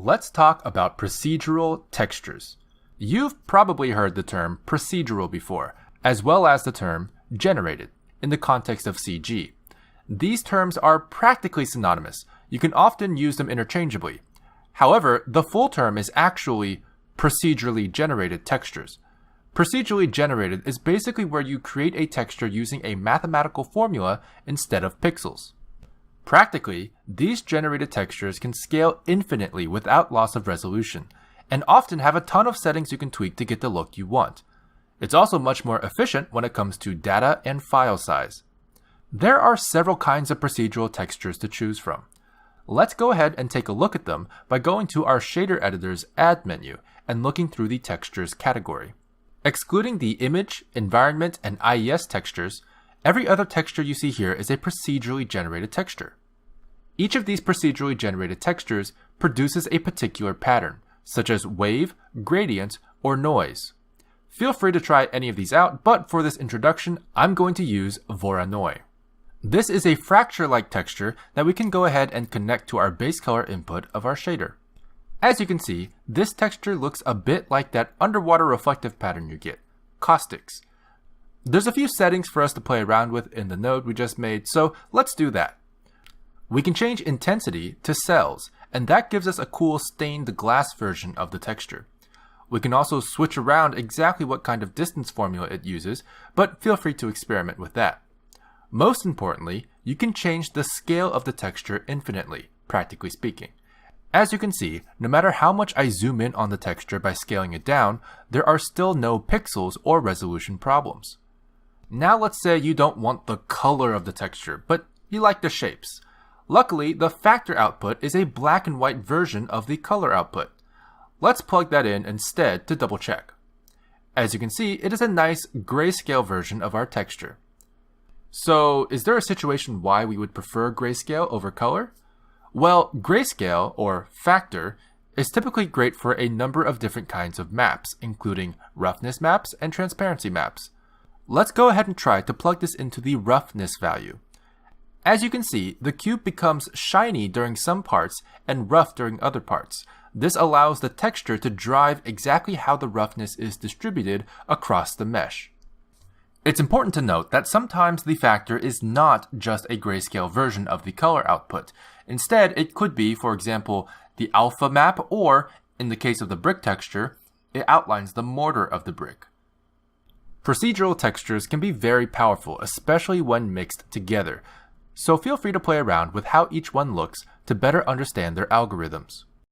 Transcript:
let's talk about procedural textures. You've probably heard the term procedural before, as well as the term generated, in the context of CG. These terms are practically synonymous. You can often use them interchangeably. However, the full term is actually procedurally generated textures. Procedurally generated is basically where you create a texture using a mathematical formula instead of pixels. Practically, these generated textures can scale infinitely without loss of resolution, and often have a ton of settings you can tweak to get the look you want. It's also much more efficient when it comes to data and file size. There are several kinds of procedural textures to choose from. Let's go ahead and take a look at them by going to our shader editor's Add menu and looking through the Textures category. Excluding the image, environment, and IES textures, every other texture you see here is a procedurally generated texture. Each of these procedurally generated textures produces a particular pattern, such as wave, gradient, or noise. Feel free to try any of these out, but for this introduction, I'm going to use Voronoi. This is a fracture-like texture that we can go ahead and connect to our base color input of our shader. As you can see, this texture looks a bit like that underwater reflective pattern you get, caustics. There's a few settings for us to play around with in the node we just made, so let's do that. We can change intensity to cells, and that gives us a cool stained glass version of the texture. We can also switch around exactly what kind of distance formula it uses, but feel free to experiment with that. Most importantly, you can change the scale of the texture infinitely, practically speaking. As you can see, no matter how much I zoom in on the texture by scaling it down, there are still no pixels or resolution problems. Now let's say you don't want the color of the texture, but you like the shapes. Luckily, the factor output is a black and white version of the color output. Let's plug that in instead to double check. As you can see, it is a nice grayscale version of our texture. So, is there a situation why we would prefer grayscale over color? Well, grayscale, or factor, is typically great for a number of different kinds of maps, including roughness maps and transparency maps. Let's go ahead and try to plug this into the roughness value. As you can see, the cube becomes shiny during some parts and rough during other parts. This allows the texture to drive exactly how the roughness is distributed across the mesh. It's important to note that sometimes the factor is not just a grayscale version of the color output. Instead, it could be, for example, the alpha map, or, in the case of the brick texture, it outlines the mortar of the brick. Procedural textures can be very powerful, especially when mixed together, so feel free to play around with how each one looks to better understand their algorithms.